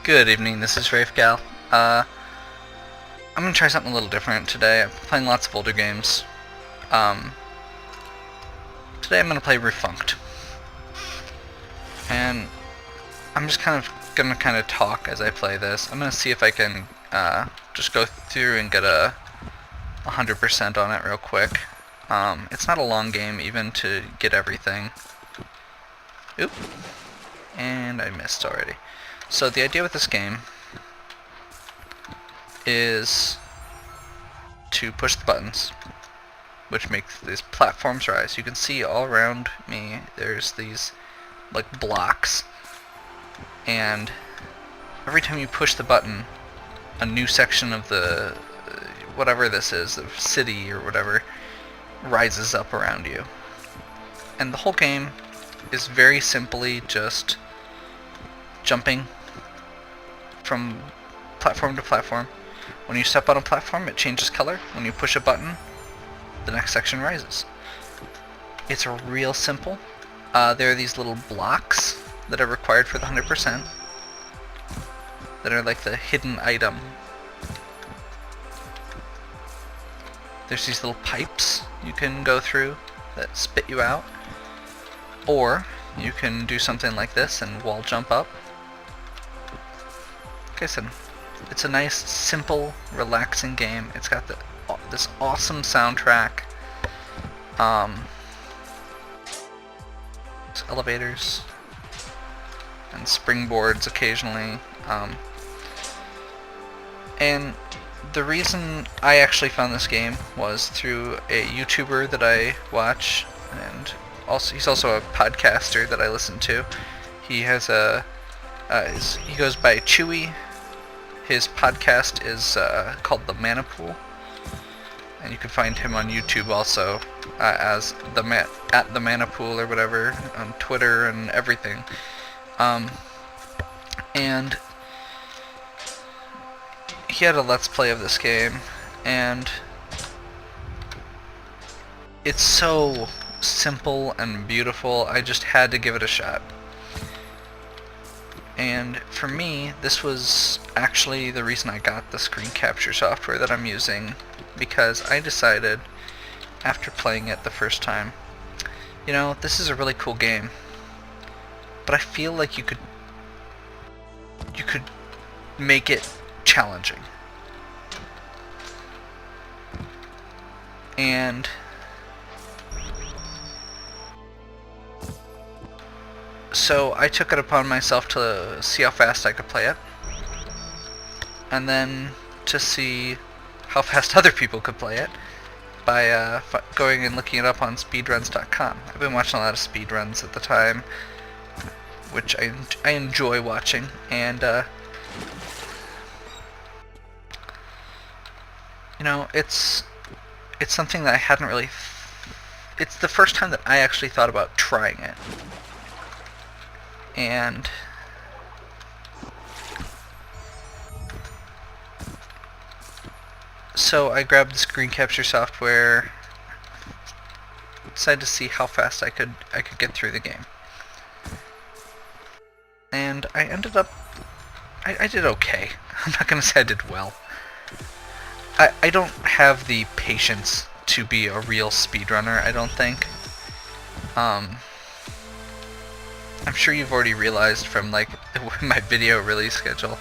Good evening, this is Refunct. I'm gonna try something a little different today. I'm playing lots of older games. Today I'm gonna play Refunct. And I'm just gonna talk as I play this. I'm gonna see if I can just go through and get a 100% on it real quick. It's not a long game even to get everything. Oop. And I missed already. So the idea with this game is to push the buttons, which makes these platforms rise. You can see all around me there's these like blocks, and every time you push the button, a new section of the whatever this is, the city or whatever, rises up around you. And the whole game is very simply just jumping from platform to platform. When you step on a platform, it changes color. When you push a button, the next section rises. It's real simple. There are these little blocks that are required for the 100% that are like the hidden item. There's these little pipes you can go through that spit you out. Or you can do something like this and wall jump up. Like I said, it's a nice, simple, relaxing game. It's got this awesome soundtrack. There's elevators and springboards occasionally. And the reason I actually found this game was through a YouTuber that I watch, and he's also a podcaster that I listen to. He has he goes by Chewy. His podcast is called The Mana Pool, and you can find him on YouTube also as at the Mana Pool or whatever, on Twitter and everything. And he had a Let's Play of this game, and it's so simple and beautiful. I just had to give it a shot. And for me, this was actually the reason I got the screen capture software that I'm using, because I decided after playing it the first time, you know, this is a really cool game, but I feel like you could make it challenging. And so I took it upon myself to see how fast I could play it, and then to see how fast other people could play it by going and looking it up on speedruns.com. I've been watching a lot of speedruns at the time, which I enjoy watching, and you know, it's something that I hadn't really. It's the first time that I actually thought about trying it. And so I grabbed the screen capture software, decided to see how fast I could get through the game. And I ended up I did okay. I'm not gonna say I did well. I don't have the patience to be a real speedrunner, I don't think. I'm sure you've already realized from like my video release schedule,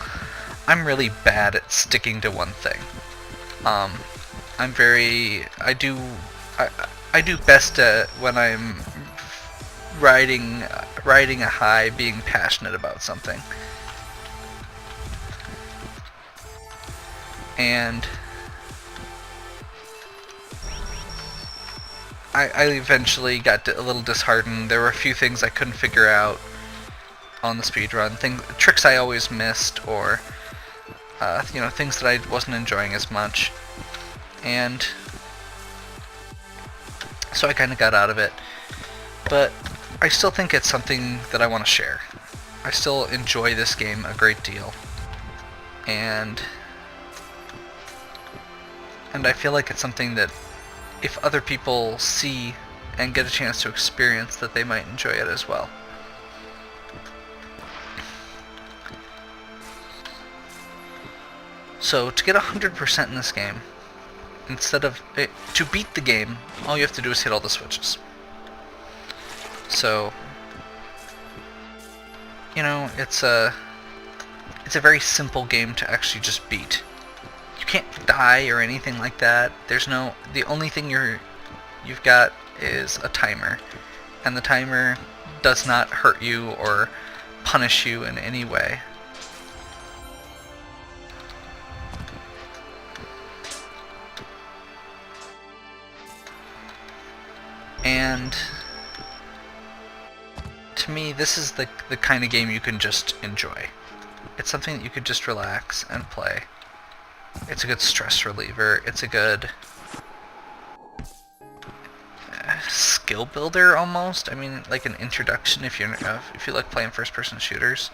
I'm really bad at sticking to one thing. I do best at when I'm riding a high, being passionate about something. And I eventually got a little disheartened. There were a few things I couldn't figure out on the speedrun, tricks I always missed, or you know, things that I wasn't enjoying as much, and so I kind of got out of it. But I still think it's something that I want to share. I still enjoy this game a great deal, and I feel like it's something that if other people see and get a chance to experience, that they might enjoy it as well. So to get 100% in this game, instead of to beat the game, all you have to do is hit all the switches. So, you know, it's a very simple game to actually just beat. You can't die or anything like that. The only thing you've got is a timer, and the timer does not hurt you or punish you in any way. And to me, this is the kind of game you can just enjoy. It's something that you could just relax and play. It's a good stress reliever. It's a good skill builder almost. I mean, like an introduction if you like playing first-person shooters.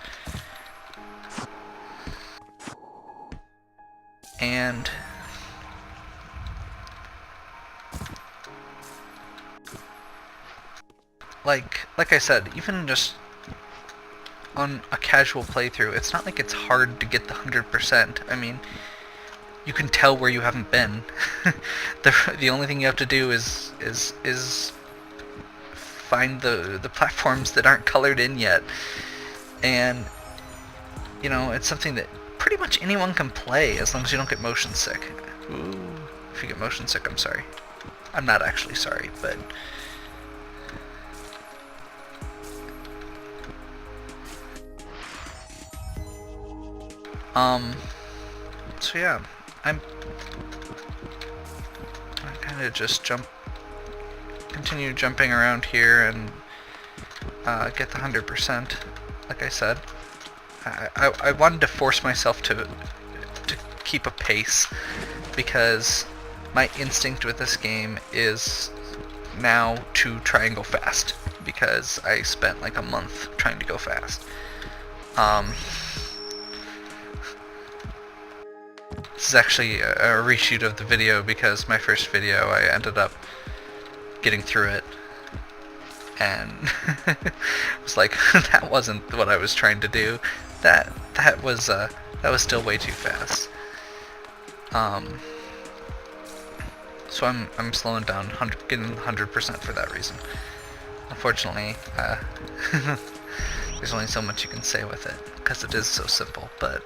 And like I said, even just on a casual playthrough, it's not like it's hard to get the 100%. I mean, you can tell where you haven't been. The only thing you have to do is find the platforms that aren't colored in yet. And you know, it's something that pretty much anyone can play as long as you don't get motion sick. Ooh, if you get motion sick, I'm sorry. I'm not actually sorry, but so yeah, I kind of just continue jumping around here and get the 100%. Like I said, I wanted to force myself to keep a pace, because my instinct with this game is now to try and go fast, because I spent like a month trying to go fast. This is actually a reshoot of the video, because my first video I ended up getting through it and it was like, that wasn't what I was trying to do. That was still way too fast. So I'm slowing down, getting 100% for that reason. Unfortunately, there's only so much you can say with it, because it is so simple. But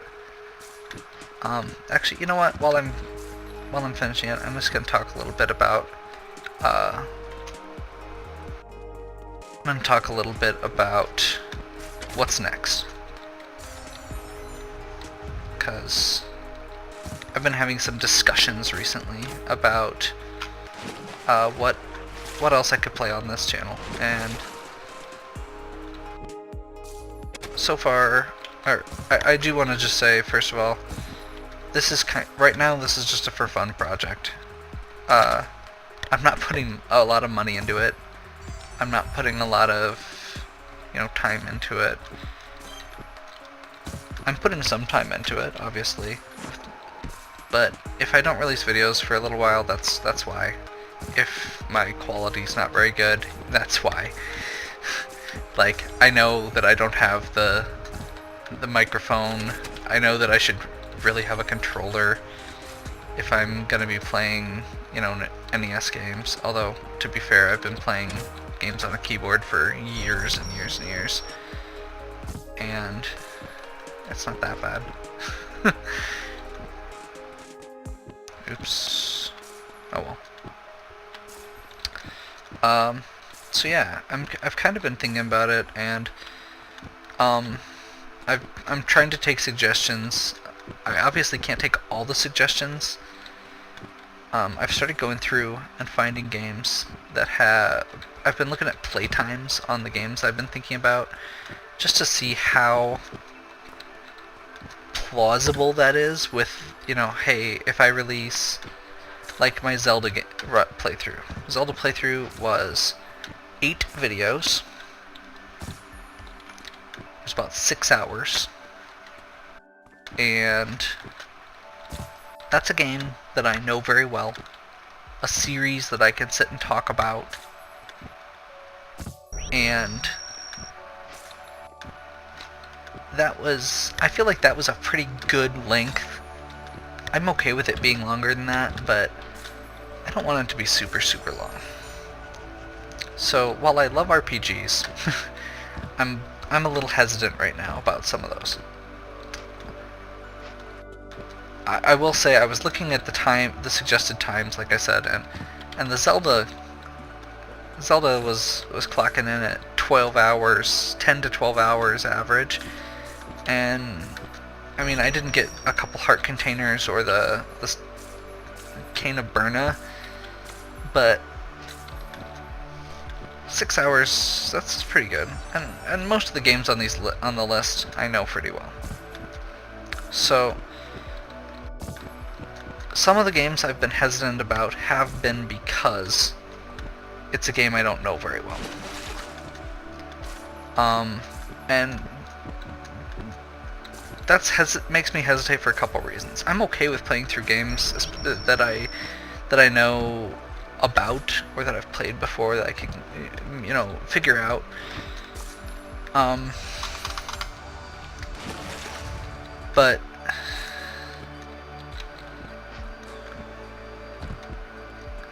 actually, you know what? While I'm finishing it, I'm just gonna talk a little bit about what's next, because I've been having some discussions recently about what else I could play on this channel, and so far, I do want to just say, first of all, this is right now this is just a for fun project. I'm not putting a lot of money into it. I'm not putting a lot of, time into it. I'm putting some time into it, obviously. But if I don't release videos for a little while, that's why. If my quality's not very good, that's why. Like, I know that I don't have the microphone. I know that I should really have a controller if I'm gonna be playing, NES games. Although, to be fair, I've been playing games on a keyboard for years and years and years, and it's not that bad. Oops. Oh well. So yeah, I've kind of been thinking about it, and I'm trying to take suggestions. I obviously can't take all the suggestions. I've started going through and finding games that I've been looking at playtimes on the games I've been thinking about, just to see how plausible that is with, hey, if I release, like my Zelda playthrough. Zelda playthrough was 8 videos. It was about 6 hours. And that's a game that I know very well. A series that I can sit and talk about. And I feel like that was a pretty good length I'm okay with it being longer than that, but I don't want it to be super, super long. So while I love RPGs, I'm a little hesitant right now about some of those. I will say I was looking at the suggested times, like I said, and the Zelda was clocking in at 12 hours, 10 to 12 hours average, and I mean, I didn't get a couple heart containers or the cane of Burna, but 6 hours, that's pretty good. And most of the games on the list I know pretty well. So some of the games I've been hesitant about have been because it's a game I don't know very well. And makes me hesitate for a couple reasons. I'm okay with playing through games that I know about or that I've played before that I can, figure out. But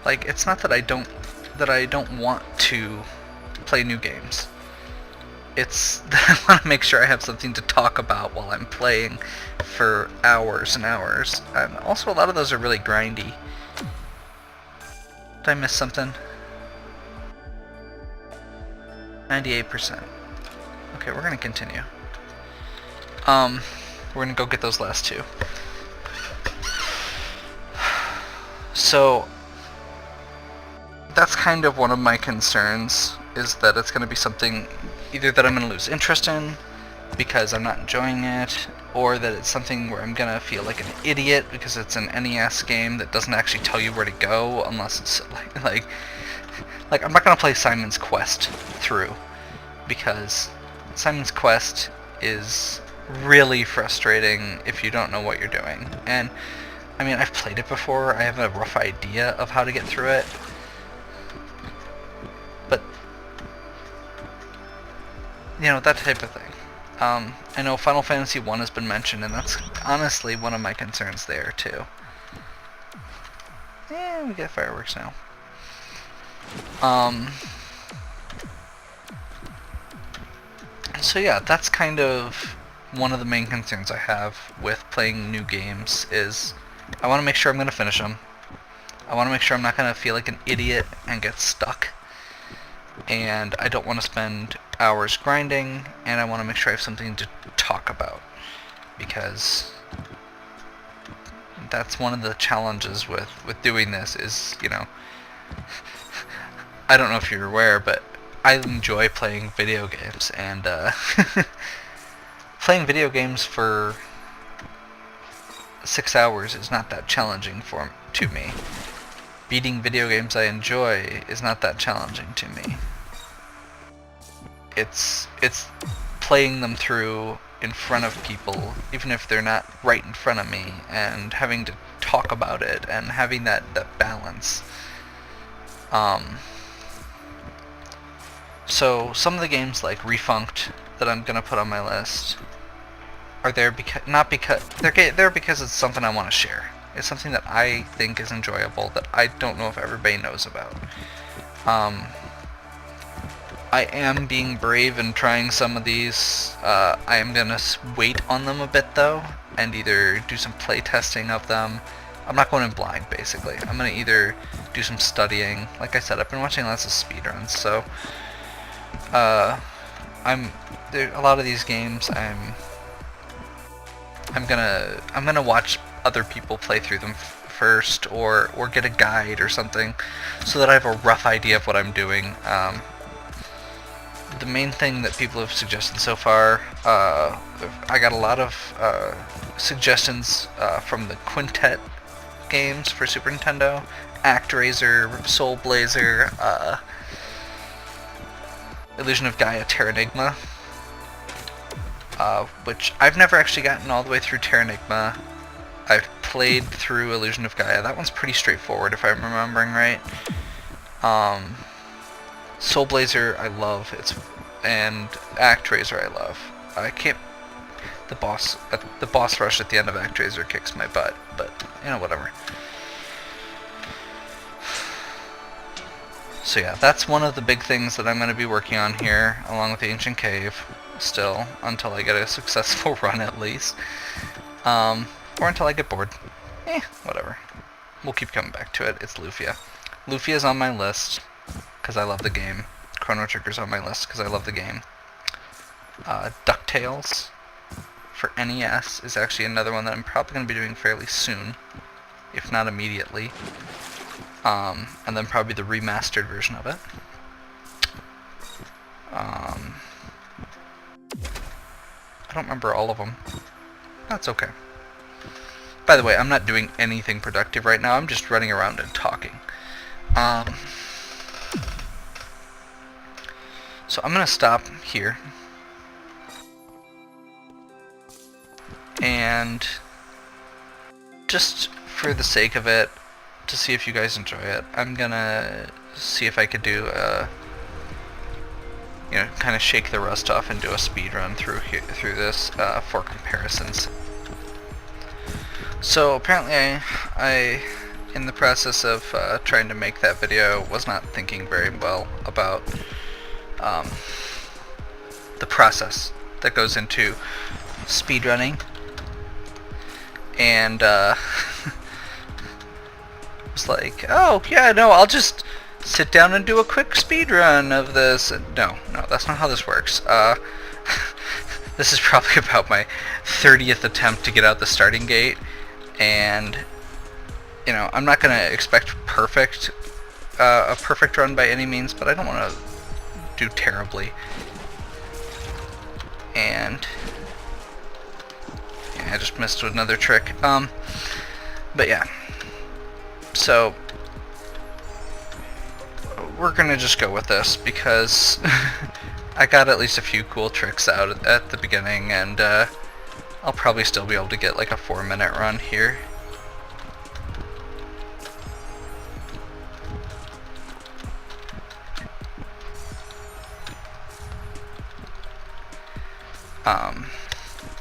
like, it's not that I don't want to play new games. It's that I want to make sure I have something to talk about while I'm playing for hours and hours. And also, a lot of those are really grindy. Did I miss something? 98%. Okay, we're gonna continue. We're gonna go get those last two. So that's kind of one of my concerns, is that it's gonna be something either that I'm gonna lose interest in because I'm not enjoying it, or that it's something where I'm gonna feel like an idiot because it's an NES game that doesn't actually tell you where to go unless it's like I'm not gonna play Simon's Quest through, because Simon's Quest is really frustrating if you don't know what you're doing. And I mean, I've played it before, I have a rough idea of how to get through it, but that type of thing. I know Final Fantasy 1 has been mentioned, and that's honestly one of my concerns there too. Yeah, we get fireworks now. So yeah, that's kind of one of the main concerns I have with playing new games, is I want to make sure I'm going to finish them. I want to make sure I'm not going to feel like an idiot and get stuck. And I don't want to spend hours grinding, and I want to make sure I have something to talk about, because that's one of the challenges with doing this is, I don't know if you're aware, but I enjoy playing video games, and playing video games for 6 hours is not that challenging to me. Beating video games I enjoy is not that challenging to me. It's playing them through in front of people, even if they're not right in front of me, and having to talk about it and having that balance. So some of the games like Refunct that I'm gonna put on my list are there they're because it's something I want to share. It's something that I think is enjoyable that I don't know if everybody knows about. I am being brave and trying some of these. I am gonna wait on them a bit though, and either do some play testing of them. I'm not going in blind, basically. I'm gonna either do some studying. Like I said, I've been watching lots of speedruns, so a lot of these games I'm gonna watch other people play through them first, or get a guide or something, so that I have a rough idea of what I'm doing. The main thing that people have suggested so far, I got a lot of suggestions from the Quintet games for Super Nintendo, ActRaiser, Soul Blazer, Illusion of Gaia, Terranigma, which I've never actually gotten all the way through Terranigma. I've played through Illusion of Gaia. That one's pretty straightforward if I'm remembering right. Soul Blazer I love, and ActRaiser I love. the boss rush at the end of ActRaiser kicks my butt, but you know, whatever. So yeah, that's one of the big things that I'm going to be working on here, along with the Ancient Cave, still, until I get a successful run at least. Or until I get bored. Whatever. We'll keep coming back to it. It's Lufia. Lufia's on my list, because I love the game. Chrono Trigger's on my list, because I love the game. DuckTales for NES is actually another one that I'm probably going to be doing fairly soon, if not immediately. And then probably the remastered version of it. I don't remember all of them. That's okay. By the way, I'm not doing anything productive right now. I'm just running around and talking. So I'm going to stop here. And just for the sake of it, to see if you guys enjoy it, I'm gonna see if I could do a, you know, kind of shake the rust off and do a speed run through this for comparisons. So apparently I in the process of trying to make that video, was not thinking very well about the process that goes into speedrunning, and was like, oh yeah, no, I'll just sit down and do a quick speed run of this. No, that's not how this works. This is probably about my 30th attempt to get out the starting gate, and you know, I'm not gonna expect a perfect run by any means, but I don't want to do terribly. And yeah, I just missed another trick. But yeah. So we're gonna just go with this because I got at least a few cool tricks out at the beginning, and I'll probably still be able to get like a 4-minute run here.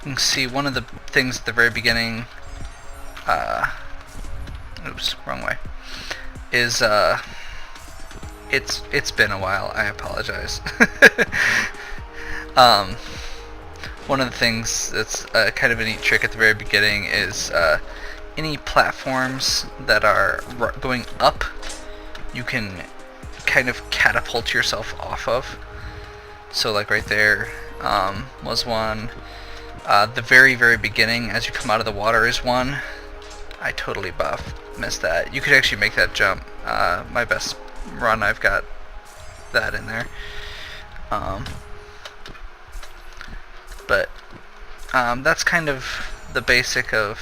You can see one of the things at the very beginning, oops, wrong way, is it's been a while, I apologize. One of the things that's kind of a neat trick at the very beginning is any platforms that are going up, you can kind of catapult yourself off of. So like right there was one. The very, very beginning, as you come out of the water, is one. I totally missed that. You could actually make that jump. My best run, I've got that in there. But that's kind of the basic of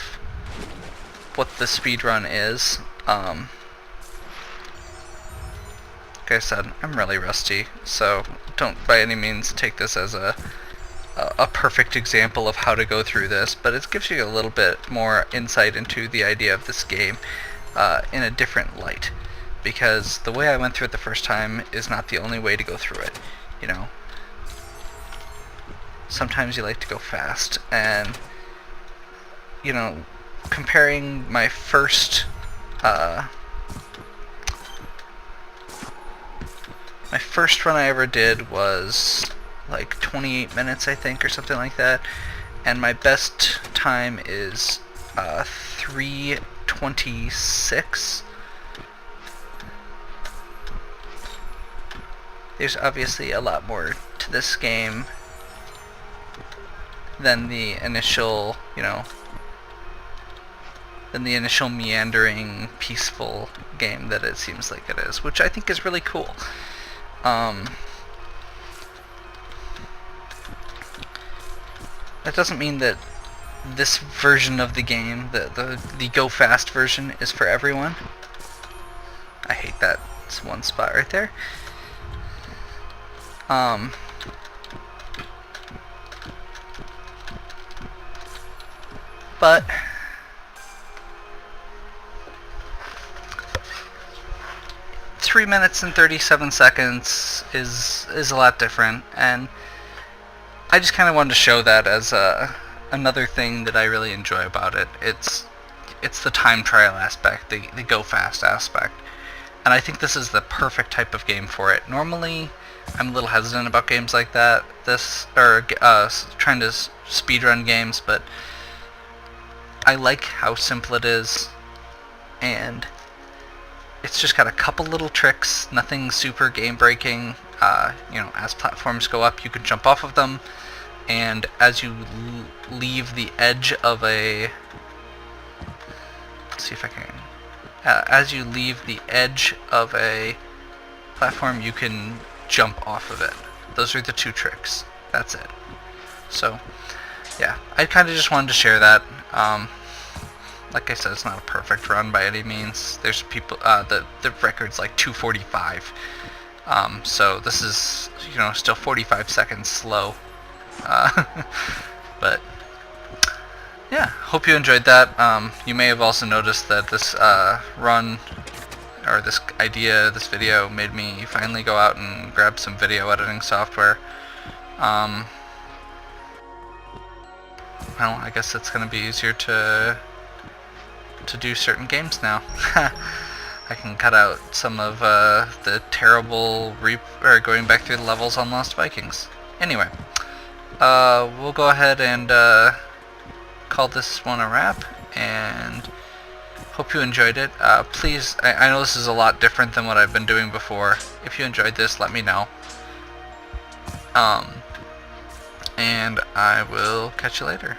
what the speedrun is. Like I said, I'm really rusty, so don't by any means take this as a perfect example of how to go through this, but it gives you a little bit more insight into the idea of this game in a different light, because the way I went through it the first time is not the only way to go through it. You know, sometimes you like to go fast, and you know, comparing my first run I ever did was like 28 minutes, I think, or something like that, and my best time is 3:26. There's obviously a lot more to this game than the initial, you know, than the initial meandering, peaceful game that it seems like it is, which I think is really cool. That doesn't mean that this version of the game, the go fast version, is for everyone. I hate that one spot right there. But $3 minutes and 37 seconds is a lot different, and I just kind of wanted to show that as a another thing that I really enjoy about it. It's the time trial aspect, the go fast aspect. And I think this is the perfect type of game for it. Normally, I'm a little hesitant about games like that, trying to speedrun games, but I like how simple it is, and it's just got a couple little tricks, nothing super game-breaking. As platforms go up, you can jump off of them, and as you leave the edge of a... Let's see if I can... as you leave the edge of a platform, you can jump off of it. Those are the two tricks. That's it. So, yeah, I kind of just wanted to share that. Like I said, it's not a perfect run by any means. There's people, the record's like 2:45. So this is, still 45 seconds slow. But yeah, hope you enjoyed that. You may have also noticed that this run, or this video made me finally go out and grab some video editing software. Well, I guess it's going to be easier to do certain games now. I can cut out some of the terrible going back through the levels on Lost Vikings. Anyway, we'll go ahead and call this one a wrap, and hope you enjoyed it. Please, I know this is a lot different than what I've been doing before. If you enjoyed this, let me know. And I will catch you later.